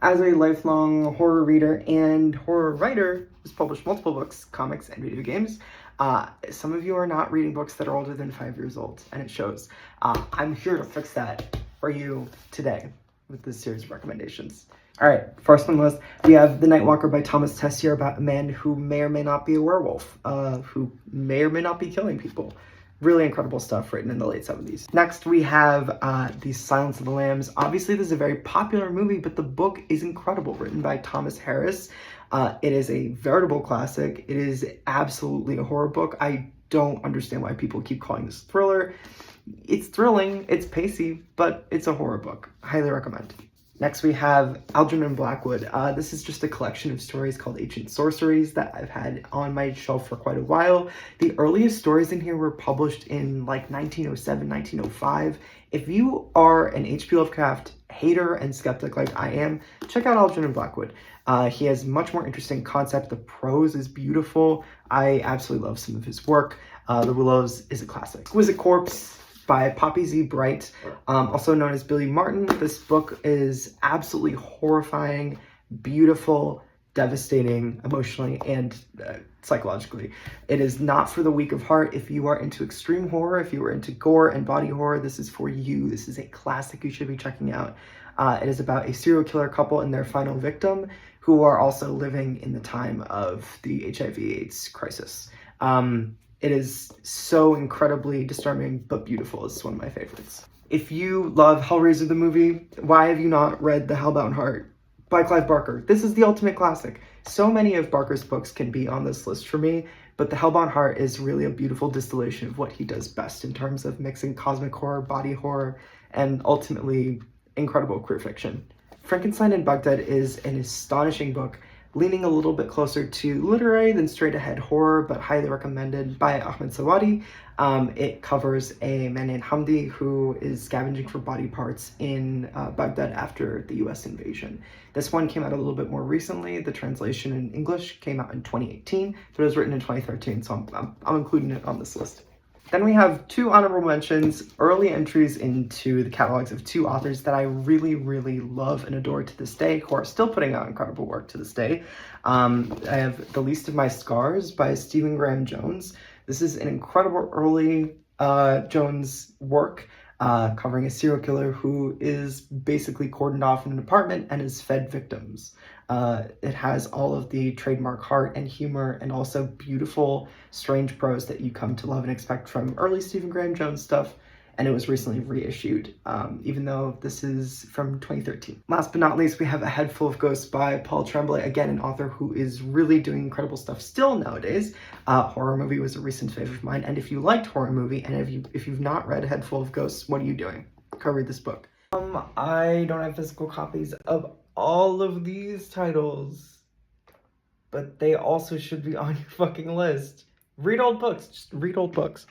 As a lifelong horror reader and horror writer who's published multiple books, comics, and video games, some of you are not reading books that are older than 5 years old, and it shows. I'm here to fix that for you today with this series of recommendations. All right, first on the list, we have The Nightwalker by Thomas Tessier, about a man who may or may not be a werewolf, who may or may not be killing people. Really incredible stuff written in the late 70s. Next, we have The Silence of the Lambs. Obviously, this is a very popular movie, but the book is incredible, written by Thomas Harris. It is a veritable classic. It is absolutely a horror book. I don't understand why people keep calling this a thriller. It's thrilling, it's pacey, but it's a horror book. Highly recommend. Next, we have Algernon Blackwood. This is just a collection of stories called Ancient Sorceries that I've had on my shelf for quite a while. The earliest stories in here were published in like 1907, 1905. If you are an H.P. Lovecraft hater and skeptic like I am, check out Algernon Blackwood. He has much more interesting concept. The prose is beautiful. I absolutely love some of his work. The Willows is a classic. Exquisite Corpse by Poppy Z. Bright, also known as Billy Martin. This book is absolutely horrifying, beautiful, devastating, emotionally and psychologically. It is not for the weak of heart. If you are into extreme horror, if you are into gore and body horror, this is for you. This is a classic you should be checking out. It is about a serial killer couple and their final victim, who are also living in the time of the HIV/AIDS crisis. It is so incredibly disturbing, but beautiful. It's one of my favorites. If you love Hellraiser the movie, why have you not read The Hellbound Heart by Clive Barker? This is the ultimate classic. So many of Barker's books can be on this list for me, but The Hellbound Heart is really a beautiful distillation of what he does best in terms of mixing cosmic horror, body horror, and ultimately incredible queer fiction. Frankenstein in Baghdad is an astonishing book, leaning a little bit closer to literary than straight-ahead horror, but highly recommended by Ahmed Sawadi. It covers a man named Hamdi who is scavenging for body parts in Baghdad after the US invasion. This one came out a little bit more recently. The translation in English came out in 2018, but it was written in 2013, so I'm including it on this list. Then we have two honorable mentions, early entries into the catalogs of two authors that I really, really love and adore to this day, who are still putting out incredible work to this day. I have The Least of My Scars by Stephen Graham Jones. This is an incredible early Jones work, covering a serial killer who is basically cordoned off in an apartment and is fed victims. It has all of the trademark heart and humor and also beautiful, strange prose that you come to love and expect from early Stephen Graham Jones stuff, and it was recently reissued, even though this is from 2013. Last but not least, we have A Head Full of Ghosts by Paul Tremblay, again, an author who is really doing incredible stuff still nowadays. Horror Movie was a recent favorite of mine, and if you liked Horror Movie, and if you've not read A Head Full of Ghosts, what are you doing? Go read this book. I don't have physical copies of all of these titles, but they also should be on your fucking list. Read old books. Just read old books.